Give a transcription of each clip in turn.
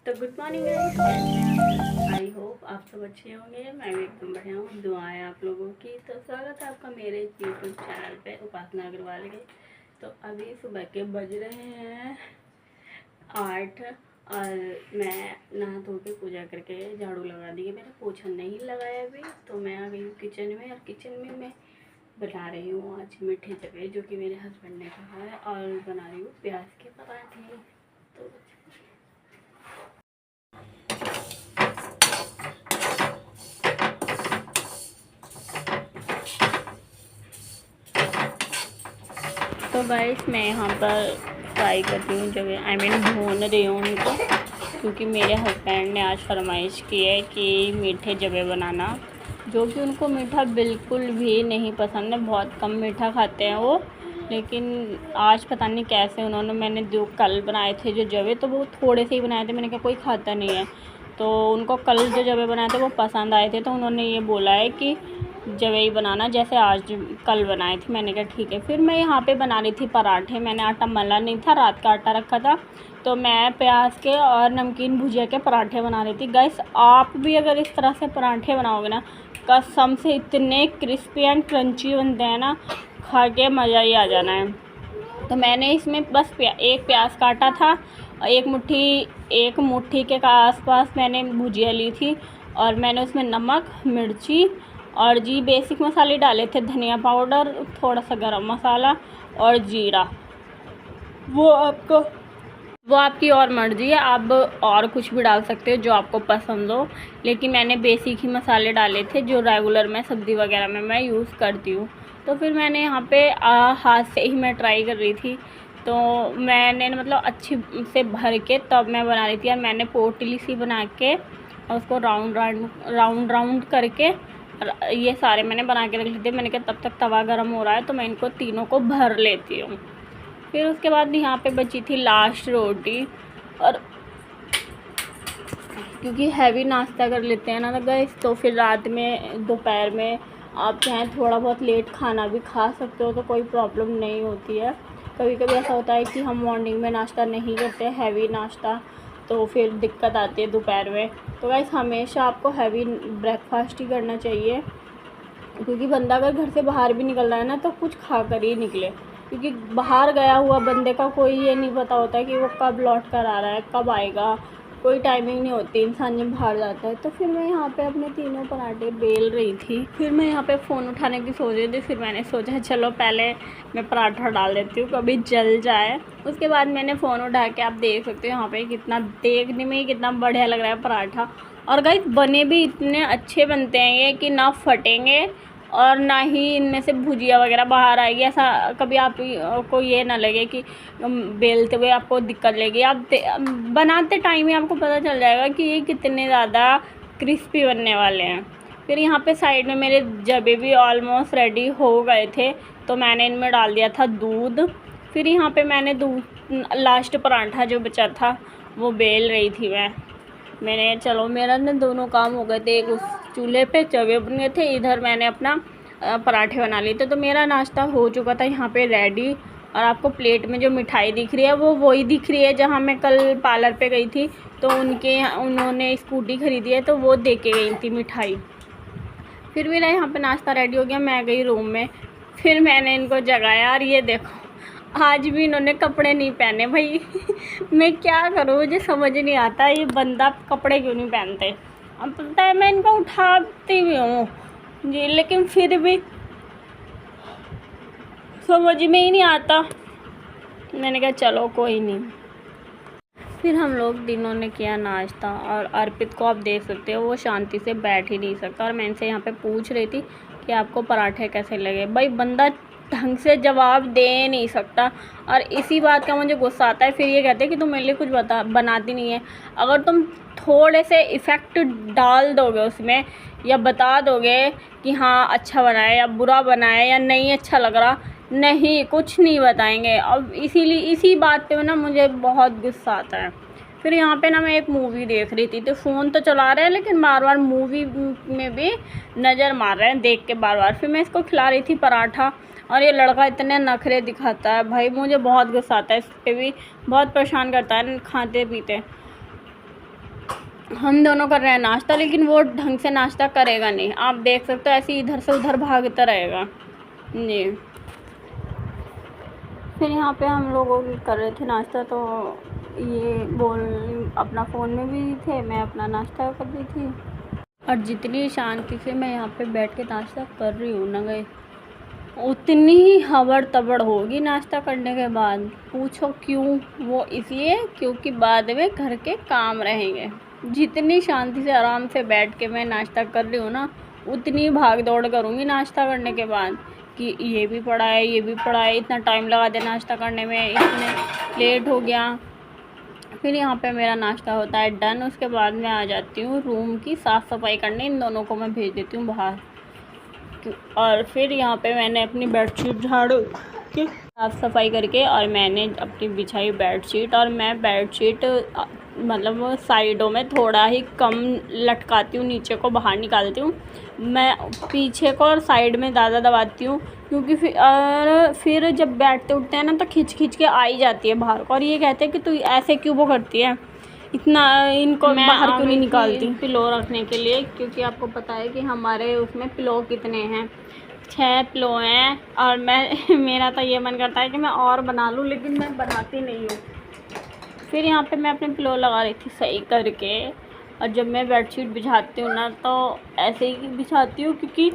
तो good morning guys, कैसे हैं? आई होप आप सब अच्छे होंगे। मैं भी एकदम बढ़िया हूँ। दुआएं आप लोगों की। तो स्वागत है आपका मेरे यूट्यूब चैनल पे उपासना अग्रवाल के। तो अभी सुबह के बज रहे हैं 8 और मैं नहा धो के पूजा करके झाड़ू लगा दी है। मैंने पोछा नहीं लगाया अभी, तो मैं आ गई हूँ किचन में। और किचन में मैं बना रही हूँ आज मीठे जवे, जो कि मेरे हस्बैंड ने कहा है, और बना रही हूँ प्याज के पराठे। तो गाइस मैं यहाँ पर फ्राई करती हूँ जब भून रही हूँ उनको, क्योंकि मेरे हस्बैंड ने आज फरमाइश की है कि मीठे जवे बनाना, जो कि उनको मीठा बिल्कुल भी नहीं पसंद है। बहुत कम मीठा खाते हैं वो, लेकिन आज पता नहीं कैसे मैंने जो कल बनाए थे जो जवे, तो वो थोड़े से ही बनाए थे। मैंने कहा कोई खाता नहीं है, तो उनको कल जो जवे बनाए थे वो पसंद आए थे, तो उन्होंने ये बोला है कि जवे ही बनाना जैसे आज कल बनाए थे। मैंने कहा ठीक है। फिर मैं यहाँ पे बना रही थी पराठे। मैंने आटा मला नहीं था, रात का आटा रखा था, तो मैं प्याज के और नमकीन भुजिया के पराठे बना रही थी। गाइस आप भी अगर इस तरह से पराठे बनाओगे ना, कसम से इतने क्रिस्पी एंड क्रंची बनते हैं ना, खा के मज़ा ही आ जाना है। तो मैंने इसमें बस एक प्याज काटा था और एक मुट्ठी के आसपास मैंने भुजिया ली थी, और मैंने उसमें नमक, मिर्ची और जी बेसिक मसाले डाले थे, धनिया पाउडर, थोड़ा सा गरम मसाला और जीरा। वो आपकी और मर्ज़ी है, आप और कुछ भी डाल सकते हो जो आपको पसंद हो, लेकिन मैंने बेसिक ही मसाले डाले थे जो रेगुलर में सब्ज़ी वगैरह में मैं यूज़ करती हूँ। तो फिर मैंने यहाँ पे हाथ से ही मैं ट्राई कर रही थी, तो मैंने मतलब अच्छी से भर के तब मैं बना रही थी। और मैंने पोटली सी बना के और उसको राउंड करके ये सारे मैंने बना के रख लिए थे। मैंने कहा तब तक तवा गर्म हो रहा है, तो मैं इनको तीनों को भर लेती हूँ। फिर उसके बाद यहाँ पे बची थी लास्ट रोटी, और क्योंकि हैवी नाश्ता कर लेते हैं ना गाइस, तो फिर रात में दोपहर में आप चाहें थोड़ा बहुत लेट खाना भी खा सकते हो, तो कोई प्रॉब्लम नहीं होती है। कभी कभी ऐसा होता है कि हम मॉर्निंग में नाश्ता नहीं करते हैवी नाश्ता, तो फिर दिक्कत आती है दोपहर में। तो गाइस हमेशा आपको हैवी ब्रेकफास्ट ही करना चाहिए, क्योंकि बंदा अगर घर से बाहर भी निकल रहा है ना, तो कुछ खा कर ही निकले, क्योंकि बाहर गया हुआ बंदे का कोई ये नहीं पता होता कि वो कब लौट कर आ रहा है, कब आएगा, कोई टाइमिंग नहीं होती इंसान जब बाहर जाता है। तो फिर मैं यहाँ पे अपने तीनों पराठे बेल रही थी। फिर मैं यहाँ पे फ़ोन उठाने की सोच रही थी, फिर मैंने सोचा चलो पहले मैं पराठा डाल देती हूँ, कभी जल जाए। उसके बाद मैंने फ़ोन उठा के, आप देख सकते हो यहाँ पे कितना देखने में ही कितना बढ़िया लग रहा है पराठा। और गाइस बने भी इतने अच्छे बनते हैं ये कि ना फटेंगे और ना ही इनमें से भुजिया वगैरह बाहर आएगी। ऐसा कभी आप को ये ना लगे कि बेलते हुए आपको दिक्कत लगी। आप बनाते टाइम ही आपको पता चल जाएगा कि ये कितने ज़्यादा क्रिस्पी बनने वाले हैं। फिर यहाँ पे साइड में मेरे जबे भी ऑलमोस्ट रेडी हो गए थे, तो मैंने इनमें डाल दिया था दूध। फिर यहाँ पे मैंने लास्ट पराठा जो बचा था वो बेल रही थी मैंने चलो मेरा ना दोनों काम हो गए थे। एक उस चूल्हे पे जवे बन गए थे, इधर मैंने अपना पराठे बना लिए थे। तो मेरा नाश्ता हो चुका था यहाँ पे रेडी। और आपको प्लेट में जो मिठाई दिख रही है वो वही दिख रही है जहाँ मैं कल पार्लर पे गई थी, तो उन्होंने स्कूटी ख़रीदी है, तो वो दे के गई थी मिठाई। फिर मेरा यहाँ पे नाश्ता रेडी हो गया, मैं गई रूम में। फिर मैंने इनको जगाया, और ये देखो आज भी इन्होंने कपड़े नहीं पहने भाई। मैं क्या करूँ, मुझे समझ नहीं आता ये बंदा कपड़े क्यों नहीं पहनते। अब पता है मैं इनको उठाती भी हूँ जी, लेकिन फिर भी समझ में ही नहीं आता। मैंने कहा चलो कोई नहीं। फिर हम लोग तीनों ने किया नाश्ता, और अर्पित को आप देख सकते हो वो शांति से बैठ ही नहीं सकता। और मैं इनसे यहाँ पे पूछ रही थी कि आपको पराठे कैसे लगे। भाई बंदा ढंग से जवाब दे नहीं सकता, और इसी बात का मुझे गुस्सा आता है। फिर ये कहते हैं कि तुम मेरे लिए कुछ बनाती नहीं है। अगर तुम थोड़े से इफ़ेक्ट डाल दोगे उसमें, या बता दोगे कि हाँ अच्छा बना है या बुरा बना है या नहीं अच्छा लग रहा, नहीं कुछ नहीं बताएंगे। अब इसीलिए इसी बात पे ना मुझे बहुत गुस्सा आता है। फिर यहाँ पे ना मैं एक मूवी देख रही थी, तो फ़ोन तो चला रहे हैं लेकिन बार बार मूवी में भी नज़र मार रहे हैं देख के बार बार। फिर मैं इसको खिला रही थी पराठा, और ये लड़का इतने नखरे दिखाता है भाई, मुझे बहुत गुस्सा आता है। इस पर भी बहुत परेशान करता है खाते पीते। हम दोनों कर रहे हैं नाश्ता, लेकिन वो ढंग से नाश्ता करेगा नहीं। आप देख सकते हो ऐसे इधर से उधर भागता रहेगा जी। फिर यहाँ पे हम लोगों की कर रहे थे नाश्ता, तो ये बोल अपना फ़ोन में भी थे, मैं अपना नाश्ता कर रही थी। और जितनी शांति से मैं यहाँ पे बैठ के नाश्ता कर रही हूँ ना गए, उतनी ही हबड़ तबड़ होगी नाश्ता करने के बाद। पूछो क्यों? वो इसलिए क्योंकि बाद में घर के काम रहेंगे। जितनी शांति से आराम से बैठ के मैं नाश्ता कर रही हूँ ना, उतनी भाग दौड़ करूँगी नाश्ता करने के बाद कि ये भी पड़ा है, ये भी पड़ा है, इतना टाइम लगा दे नाश्ता करने में, इतने लेट हो गया। फिर यहाँ पे मेरा नाश्ता होता है डन। उसके बाद मैं आ जाती हूँ रूम की साफ़ सफाई करने। इन दोनों को मैं भेज देती हूँ बाहर। और फिर यहाँ पे मैंने अपनी बेडशीट झाड़ू के साफ़ सफाई करके और मैंने अपनी बिछाई बेडशीट। और मैं बेडशीट मतलब साइडों में थोड़ा ही कम लटकाती हूँ, नीचे को बाहर निकालती हूँ। मैं पीछे को और साइड में ज़्यादा दबाती हूँ, क्योंकि फिर जब बैठते उठते हैं ना तो खींच खींच के आ ही जाती है बाहर को। और ये कहते हैं कि तू ऐसे क्यों वो करती है, इतना इनको बाहर क्यों नहीं निकालती पिलो रखने के लिए। क्योंकि आपको पता है कि हमारे उसमें पिलो कितने हैं, 6 पिलो हैं। और मैं मेरा तो ये मन करता है कि मैं और बना लूँ, लेकिन मैं बनाती नहीं हूँ। फिर यहाँ पे मैं अपने पिलो लगा रही थी सही करके। और जब मैं बेडशीट बिछाती हूँ ना तो ऐसे ही बिछाती हूँ, क्योंकि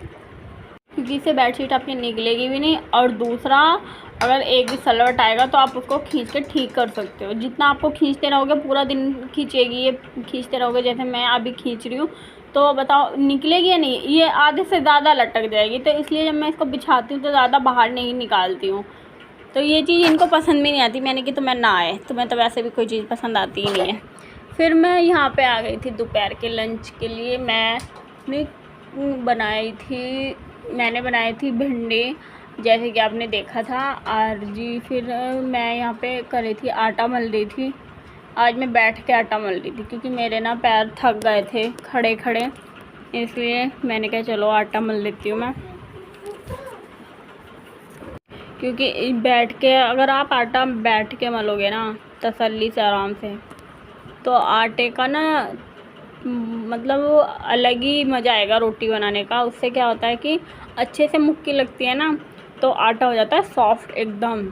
इससे बेडशीट आपकी निकलेगी भी नहीं। और दूसरा, अगर एक भी सलवट आएगा तो आप उसको खींच के ठीक कर सकते हो। जितना आपको खींचते रहोगे पूरा दिन खींचेगी, ये खींचते रहोगे जैसे मैं अभी खींच रही हूँ, तो बताओ निकलेगी या नहीं? ये आधे से ज़्यादा लटक जाएगी। तो इसलिए जब मैं इसको बिछाती हूँ तो ज़्यादा बाहर नहीं निकालती हूँ। तो ये चीज़ इनको पसंद भी नहीं आती। मैंने कि तुम्हें ना आए, तुम्हें तो वैसे भी कोई चीज़ पसंद आती ही नहीं है। फिर मैं यहाँ पे आ गई थी दोपहर के लंच के लिए। मैंने बनाई थी भिंडी, जैसे कि आपने देखा था। और जी फिर मैं यहाँ पे कर रही थी, आटा मल रही थी। आज मैं बैठ के आटा मल रही थी, क्योंकि मेरे ना पैर थक गए थे खड़े खड़े, इसलिए मैंने कहा चलो आटा मल लेती हूँ मैं। क्योंकि बैठ के अगर आप आटा बैठ के मलोगे ना तसल्ली से आराम से, तो आटे का ना मतलब अलग ही मज़ा आएगा रोटी बनाने का। उससे क्या होता है कि अच्छे से मुक्की लगती है ना, तो आटा हो जाता है सॉफ्ट एकदम।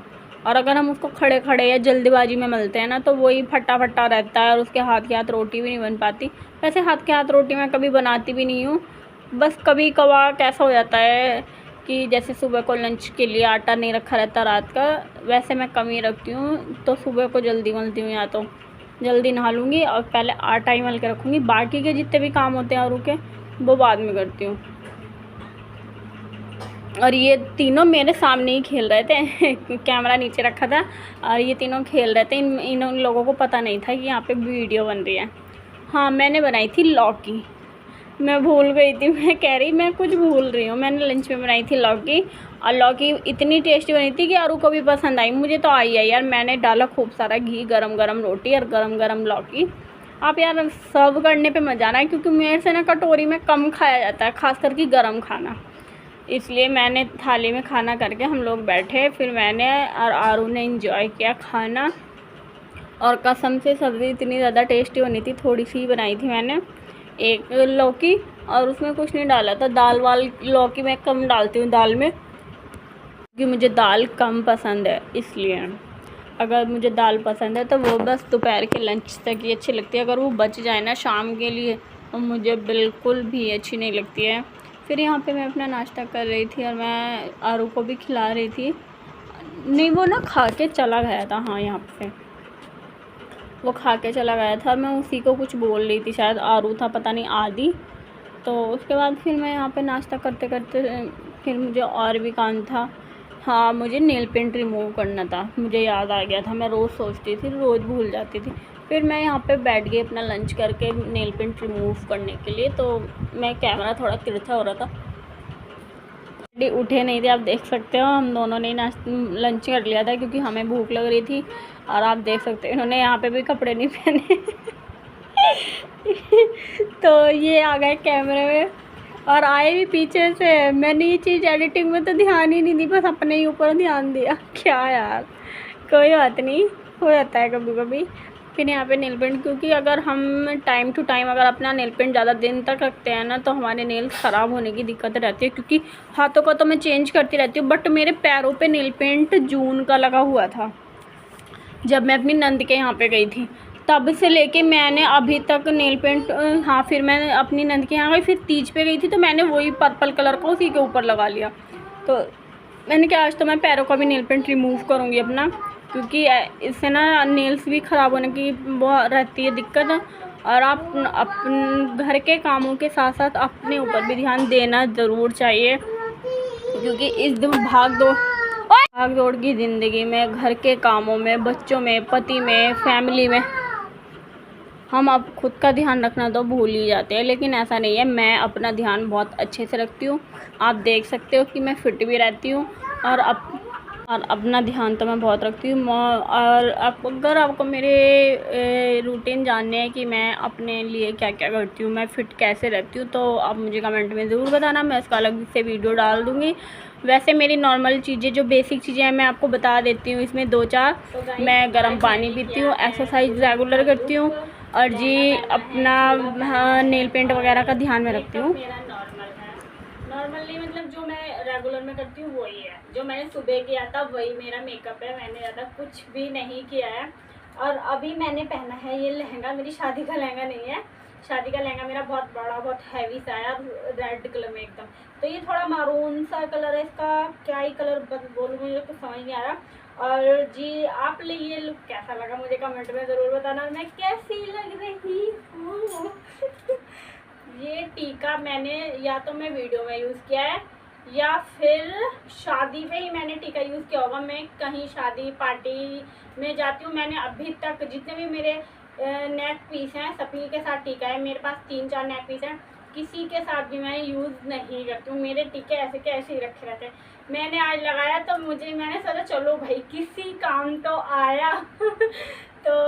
और अगर हम उसको खड़े खड़े या जल्दीबाजी में मलते हैं ना, तो वही फटा फटा रहता है और उसके हाथ के हाथ रोटी भी नहीं बन पाती। वैसे हाथ के हाथ रोटी मैं कभी बनाती भी नहीं हूँ, बस कभी कभार कैसा हो जाता है कि जैसे सुबह को लंच के लिए आटा नहीं रखा रहता रात का, वैसे मैं कम ही रखती हूँ। तो सुबह को जल्दी मलती हूँ, या तो जल्दी नहा लूँगी और पहले आटा ही मल के रखूँगी। बाकी के जितने भी काम होते हैं आरू के, वो बाद में करती हूँ। और ये तीनों मेरे सामने ही खेल रहे थे कैमरा नीचे रखा था और ये तीनों खेल रहे थे। इन लोगों को पता नहीं था कि यहाँ पे वीडियो बन रही है। हाँ, मैंने बनाई थी लौकी। मैं भूल गई थी, मैं कह रही मैं कुछ भूल रही हूँ। मैंने लंच में बनाई थी लौकी, और लौकी इतनी टेस्टी बनी थी कि आरू को भी पसंद आई। मुझे तो आई है यार। मैंने डाला खूब सारा घी, गरम गरम रोटी और गरम गरम लौकी। आप यार सर्व करने पे मजा आना है, क्योंकि मेरे से ना कटोरी में कम खाया जाता है, खास करके गरम खाना। इसलिए मैंने थाली में खाना करके हम लोग बैठे। फिर मैंने और आरू ने एंजॉय किया खाना। और कसम से सब्ज़ी इतनी ज़्यादा टेस्टी बनी थी। थोड़ी सी बनाई थी मैंने, एक लौकी, और उसमें कुछ नहीं डाला था। दाल वाल लौकी मैं कम डालती हूँ दाल में, क्योंकि मुझे दाल कम पसंद है। इसलिए अगर मुझे दाल पसंद है तो वो बस दोपहर के लंच तक ही अच्छी लगती है। अगर वो बच जाए ना शाम के लिए, तो मुझे बिल्कुल भी अच्छी नहीं लगती है। फिर यहाँ पे मैं अपना नाश्ता कर रही थी और मैं आरू को भी खिला रही थी। नहीं, वो ना खा के चला गया था। हाँ, यहाँ पे वो खा के चला गया था। मैं उसी को कुछ बोल रही थी, शायद आरू था, पता नहीं, आदि। तो उसके बाद फिर मैं यहाँ पे नाश्ता करते करते फिर मुझे और भी काम था। हाँ, मुझे नेल पेंट रिमूव करना था, मुझे याद आ गया था। मैं रोज़ सोचती थी, रोज़ भूल जाती थी। फिर मैं यहाँ पे बैठ गई अपना लंच करके नेल पेंट रिमूव करने के लिए। तो मैं कैमरा थोड़ा तिरछा हो रहा था, उठे नहीं थे। आप देख सकते हो हम दोनों ने लंच कर लिया था, क्योंकि हमें भूख लग रही थी। और आप देख सकते हो इन्होंने यहाँ पे भी कपड़े नहीं पहने तो ये आ गए कैमरे में और आए भी पीछे से। मैंने ये चीज़ एडिटिंग में तो ध्यान ही नहीं दी, बस अपने ही ऊपर ध्यान दिया। क्या यार, कोई बात नहीं, हो जाता है कभी कभी। फिर यहाँ पे नेल पेंट, क्योंकि अगर हम टाइम टू टाइम अगर अपना नेल पेंट ज़्यादा दिन तक रखते हैं ना तो हमारे नेल्स ख़राब होने की दिक्कत रहती है। क्योंकि हाथों का तो मैं चेंज करती रहती हूँ, बट मेरे पैरों पे नेल पेंट जून का लगा हुआ था जब मैं अपनी नंद के यहाँ पे गई थी। तब से लेके मैंने अभी तक नेल पेंट, हाँ फिर मैं अपनी नंद के यहाँ गई, फिर तीज पे गई थी तो मैंने वही पर्पल कलर का उसी के ऊपर लगा लिया। तो मैंने कहा आज तो मैं पैरों का भी नेल पेंट रिमूव करूँगी अपना, क्योंकि इससे ना नेल्स भी ख़राब होने की बहुत रहती है दिक्कत। और आप अपन घर के कामों के साथ साथ अपने ऊपर भी ध्यान देना ज़रूर चाहिए, क्योंकि इस भाग दौड़ की ज़िंदगी में, घर के कामों में, बच्चों में, पति में, फैमिली में हम अब खुद का ध्यान रखना तो भूल ही जाते हैं। लेकिन ऐसा नहीं है, मैं अपना ध्यान बहुत अच्छे से रखती हूँ। आप देख सकते हो कि मैं फ़िट भी रहती हूँ और अपना ध्यान तो मैं बहुत रखती हूँ। और अगर आपको मेरे रूटीन जानने हैं कि मैं अपने लिए क्या क्या करती हूँ, मैं फ़िट कैसे रहती हूँ, तो आप मुझे कमेंट में ज़रूर बताना, मैं इसका अलग से वीडियो डाल दूँगी। वैसे मेरी नॉर्मल चीज़ें जो बेसिक चीज़ें हैं मैं आपको बता देती हूँ, इसमें 2-4। मैं गर्म पानी पीती हूँ, एक्सरसाइज रेगुलर करती हूँ, और जी अपना नेल पेंट वगैरह का ध्यान में रखती हूँ। नॉर्मल नहीं, मतलब जो मैं रेगुलर में करती हूँ वही है, जो मैंने सुबह किया था वही मेरा मेकअप है। मैंने ज़्यादा कुछ भी नहीं किया है। और अभी मैंने पहना है ये लहंगा, मेरी शादी का लहंगा नहीं है, शादी का लहंगा मेरा बहुत बड़ा, बहुत हैवी सा है, रेड कलर में एकदम। तो ये थोड़ा मारून सा कलर है, इसका क्या ही कलर बोलूँ मुझे कुछ समझ नहीं आ रहा। और जी आप ये लुक कैसा लगा मुझे कमेंट में ज़रूर बताना, मैं कैसी लग रही हूँ। ये टीका मैंने या तो मैं वीडियो में यूज़ किया है या फिर शादी पे ही मैंने टीका यूज़ किया होगा। मैं कहीं शादी पार्टी में जाती हूँ, मैंने अभी तक जितने भी मेरे नेक पीस हैं सभी के साथ टीका है। मेरे पास 3-4 नेक पीस हैं, किसी के साथ भी मैं यूज़ नहीं करती हूँ। मेरे टीके ऐसे के ऐसे ही रखे रहते हैं। मैंने आज लगाया तो मैंने सोचा चलो भाई किसी काम तो आया। तो